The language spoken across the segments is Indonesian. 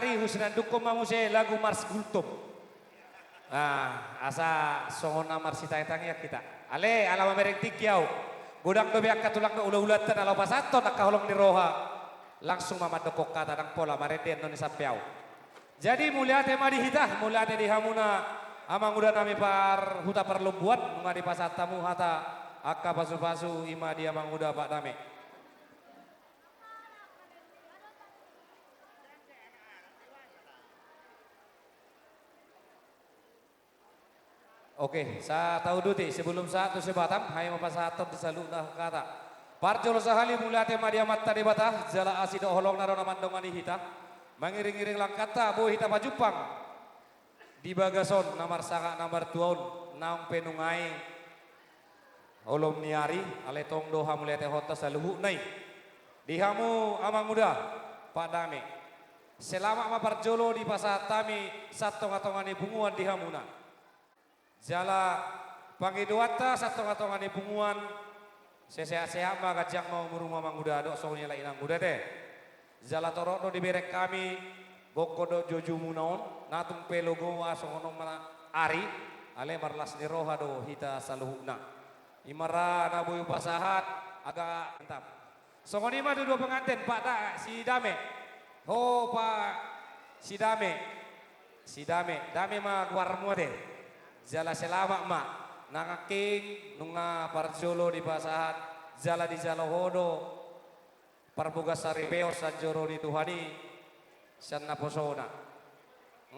Ari Husnan Duko mamuse lagu Mars Gultom. Nah, asa sohona Marsita etang ya kita. Ale alama mereng tikyau. Godang dobe akka tulang do ula-ulatan alaw pasato nakaholong ni Roha. Langsung mamadokok kata ng pola mareden no ni Sapiao. Jadi mulia tema di hita, mulia di hamuna amang udah nami par huta perlubuan mga di pasatamu hata akka pasu-pasu ima di amang udah pak nami. Oke, saya tahu duti sebelum satu sebatam, hai mapasatom di saluna kata. Parjolo sahali mulia tema dia mata di batah, jala asido holong naro namandongani hita, mengiring-iring langkata boh hita majupang. Di bagason nomor sanga nomor tuon naung penungai holom niari ale tong doha mulia teh hota saluhu nai. Dihamu amang muda Pak Dame. Selama ma parjolo di pasatami satong-atongani bunguan dihamuna. Jala pangiduata satong-atongani bunguan sesehat-sehat mah gajang mau murumah manguda dok soalnya lain angguda deh. Jala torok do diberek kami boko do joju munaon natung pelogo asongono mana ari ale marlas ni roha do hita saluhuna. Imara nabuyu pasahat agak mantap. Songoni mah dua pengantin Pak Da si Dame. Oh Pak si Dame. Si Dame, Dame mah guarmu deh. Jala selama mak nakaking nunga parjolo di pasahat jala di jalo hodo parbuga saripeo sanjoro di tuhani sanna posona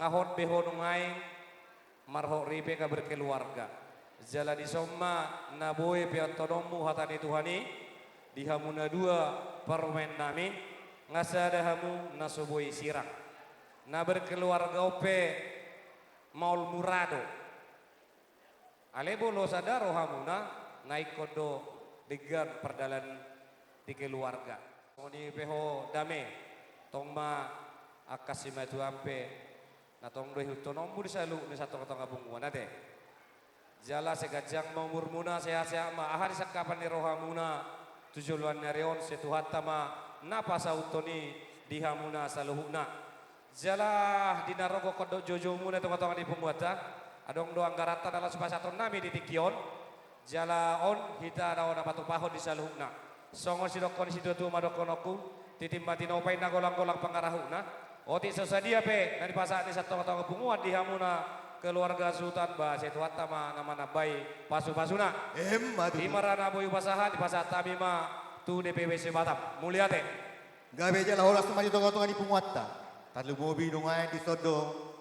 ngahot beho nungai marho ribe ka berkeluarga jala di somma naboe piantonomu hatani tuhani dihamuna dua permen nami ngasada hamu nasoboi sirang na berkeluarga ope maul murado Alebo lo sadaro hamuna naik kodo degan perdalan di keluarga. Oni peho dame tongma akasima tu ampe na tong do hutonombu di salu ni satu katong abunguan ade. Jala segajang mau murmuna sehat-sehat ma ahari sakapan ni rohamuna tujuan narion setuhatta ma napa sautoni dihamuna saluhuna. Jala dinarogo kodo jojo muna tong-tong di pungwata. Adong doang garata dalam sepasaton nami di tikion jala on hita daon apatu pahon di saluhna songo sidokon sidotu madokonoku titimba tinopay na golang-golang pangarahuna oti sesadia pe dari pasat ni satong-tong bunguan di hamuna keluarga sultan ba setuat tama nama nabai pasu-pasuna imarana boyu pasahan di pasat tami ma tu DPWC Batam mulia te gabe jala holas maju tong-tongan di punguatta tadlu mobi dungai di sodong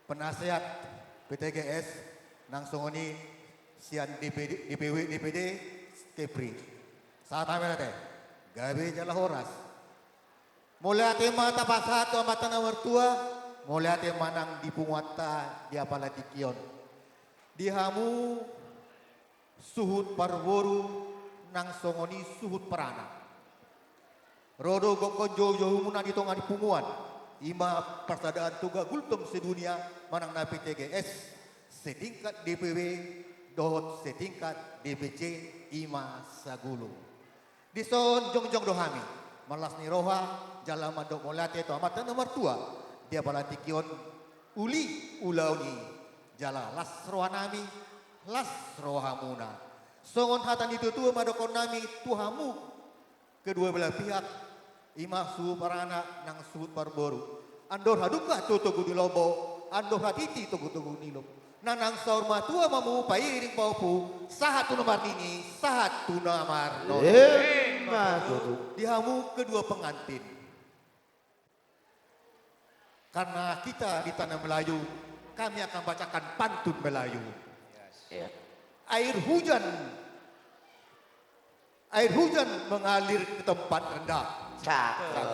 penasehat PTGS nang songoni sian DPD Kepri saat kami nate gabe jala horas mulai ate mata pasato mata nomor tua mulai ate manang di punguata di apalati kion dihamu suhut parboru nang songoni suhut perana rodo gokon jojo muna di tonga di punguan ima persaudaraan tuga gultum sedunia manang na PTGS setingkat DPW dohot setingkat DPC ima sagulu dison jongjong dohami malas ni roha jala mandok molate to amatan nomor tua dia balati kion uli ulauni jala las rohanami las rohamuna songon hatan itu tua madokon nami tuhamu kedua belah pihak ima su parana nang suhut parboru andor haduka tutugu di lobo andor hatiti tugu-tugu nilo nanang saur matua mamu pairing paupu sahatu nomor ini sahatu nomor no dihamu kedua pengantin karena kita di tanah Melayu kami akan bacakan pantun Melayu air hujan mengalir ke tempat rendah cakep.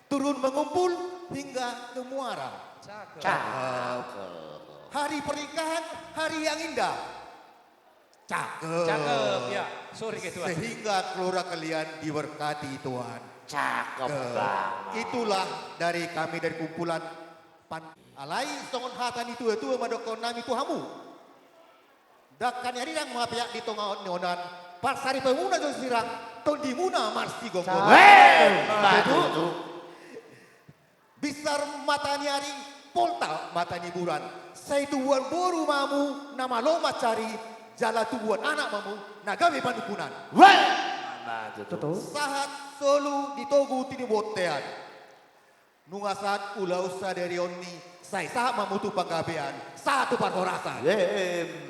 Turun mengumpul hingga ke muara. Cakep. Hari pernikahan, hari yang indah. Cakep. Cakep ya. Sorry gitu. Sehingga keluarga kalian diberkati Tuhan. Cakep banget. Itulah dari kami dari kumpulan alai songon hatan itu madokon nami tuhamu. Dakkan hari yang mapiak di tonga onan pasari pemuna jong sirang tondimuna marsi gonggo. Bisar matani ari, polta matani buran. Saya tubuhan boru mamu, nama loma cari, jala tubuhan anak mamu, nagawe panukunan. Weh! Nah, itu. Sahat solu ditogu tini botean. Nunga saat ulau saderioni, saya saat mamutu panggabean, satu parhorasan. Yeay,